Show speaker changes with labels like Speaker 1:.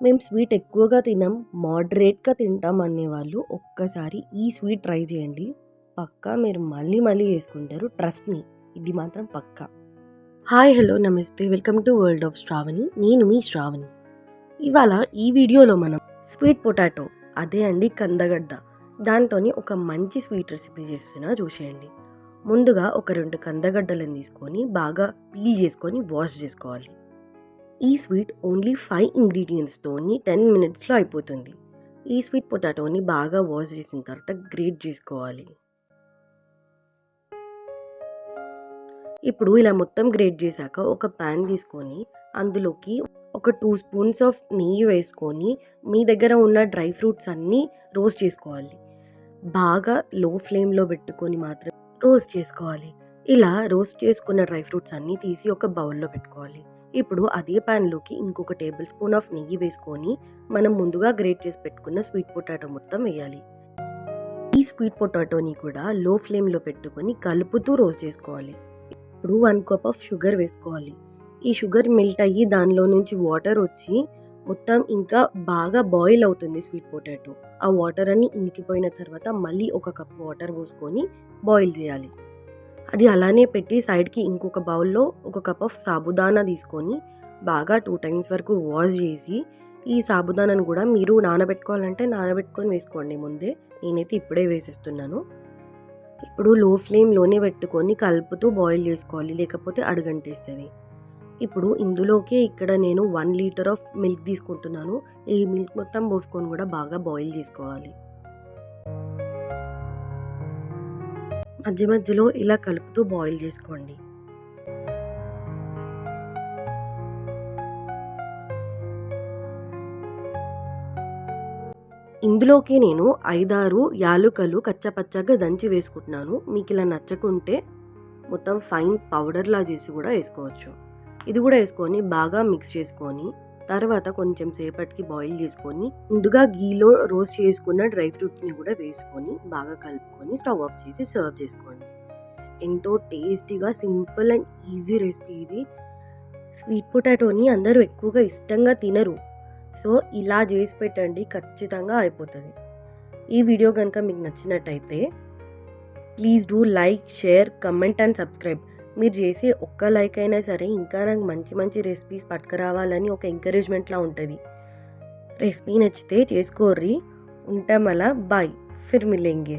Speaker 1: మేము స్వీట్ ఎక్కువగా తినం, మోడరేట్‌గా తింటాం అనేవాళ్ళు ఒక్కసారి ఈ స్వీట్ ట్రై చేయండి. పక్కా మీరు మళ్ళీ మళ్ళీ చేసుకుంటారు. ట్రస్ట్ మీ, ఇది మాత్రం పక్కా. హాయ్, హలో, నమస్తే. Welcome to world of Shravani. నేను మీ శ్రావణి. ఇవాళ ఈ వీడియోలో మనం స్వీట్ పొటాటో, అదే అండి కందగడ్డ, దాంతోని ఒక మంచి స్వీట్ రెసిపీ చేస్తున్నా, చూసేయండి. ముందుగా ఒక 2 కందగడ్డలను తీసుకొని బాగా పీల్ చేసుకొని వాష్ చేసుకోవాలి. ఈ స్వీట్ ఓన్లీ 5 ఇంగ్రీడియంట్స్తోని 10 మినిట్స్లో అయిపోతుంది. ఈ స్వీట్ పొటాటోని బాగా వాష్ చేసిన తర్వాత గ్రేట్ చేసుకోవాలి. ఇప్పుడు ఇలా మొత్తం గ్రేట్ చేశాక ఒక ప్యాన్ తీసుకొని అందులోకి ఒక 2 స్పూన్స్ ఆఫ్ నెయ్యి వేసుకొని మీ దగ్గర ఉన్న డ్రై ఫ్రూట్స్ అన్నీ రోస్ట్ చేసుకోవాలి. బాగా లో ఫ్లేమ్లో పెట్టుకొని మాత్రం రోస్ట్ చేసుకోవాలి. ఇలా రోస్ట్ చేసుకున్న డ్రై ఫ్రూట్స్ అన్నీ తీసి ఒక బౌల్లో పెట్టుకోవాలి. ఇప్పుడు అదే ప్యాన్లోకి ఇంకొక టేబుల్ స్పూన్ ఆఫ్ నెయ్యి వేసుకొని మనం ముందుగా గ్రేట్ చేసి పెట్టుకున్న స్వీట్ పొటాటో మొత్తం వేయాలి. ఈ స్వీట్ పొటాటోని కూడా లో ఫ్లేమ్లో పెట్టుకొని కలుపుతూ రోస్ట్ చేసుకోవాలి. ఇప్పుడు 1 కప్ ఆఫ్ షుగర్ వేసుకోవాలి. ఈ షుగర్ మెల్ట్ అయ్యి దానిలో నుంచి వాటర్ వచ్చి మొత్తం ఇంకా బాగా బాయిల్ అవుతుంది స్వీట్ పొటాటో. ఆ వాటర్ అన్ని ఇంకిపోయిన తర్వాత మళ్ళీ ఒక కప్ వాటర్ పోసుకొని బాయిల్ చేయాలి. అది అలానే పెట్టి సైడ్కి ఇంకొక బౌల్లో ఒక కప్ ఆఫ్ సాబుదానా తీసుకొని బాగా 2 టైమ్స్ వరకు వాష్ చేసి ఈ సాబుదానాను కూడా మీరు నానబెట్టుకోవాలంటే నానబెట్టుకొని వేసుకోండి ముందే. నేనైతే ఇప్పుడే వేసేస్తున్నాను. ఇప్పుడు లో ఫ్లేమ్లోనే పెట్టుకొని కలుపుతూ బాయిల్ చేసుకోవాలి, లేకపోతే అడుగంటేస్తుంది. ఇప్పుడు ఇందులోకి ఇక్కడ నేను 1 లీటర్ ఆఫ్ మిల్క్ తీసుకుంటున్నాను. ఈ మిల్క్ మొత్తం పోసుకొని కూడా బాగా బాయిల్ చేసుకోవాలి. మధ్య మధ్యలో ఇలా కలుపుతూ బాయిల్ చేసుకోండి. ఇందులోకి నేను 5-6 యాలుకలు కచ్చపచ్చగా దంచి వేసుకుంటున్నాను. మీకు ఇలా నచ్చకుంటే మొత్తం ఫైన్ పౌడర్లా చేసి కూడా వేసుకోవచ్చు. ఇది కూడా వేసుకొని బాగా మిక్స్ చేసుకొని తర్వాత కొంచెం సేపటికి బాయిల్ చేసుకొని ముందుగా గీలో రోస్ట్ చేసుకున్న డ్రై ఫ్రూట్స్ని కూడా వేసుకొని బాగా కలుపుకొని స్టవ్ ఆఫ్ చేసి సర్వ్ చేసుకోండి. ఎంతో టేస్టీగా సింపుల్ అండ్ ఈజీ రెసిపీ ఇది. స్వీట్ పొటాటోని అందరూ ఎక్కువగా ఇష్టంగా తినరు, సో ఇలా చేసి పెట్టండి, ఖచ్చితంగా అయిపోతుంది. ఈ వీడియో కనుక మీకు నచ్చినట్టయితే please do like, share, comment and subscribe. మీరు చేసే ఒక్క లైక్ అయినా సరే ఇంకా నాకు మంచి మంచి రెసిపీస్ పట్టుకురావాలని ఒక ఎంకరేజ్మెంట్లా ఉంటుంది. రెసిపీ నచ్చితే చేసుకోర్రి. ఉంటాం అలా. బాయ్, ఫిర్ మిలేంగే.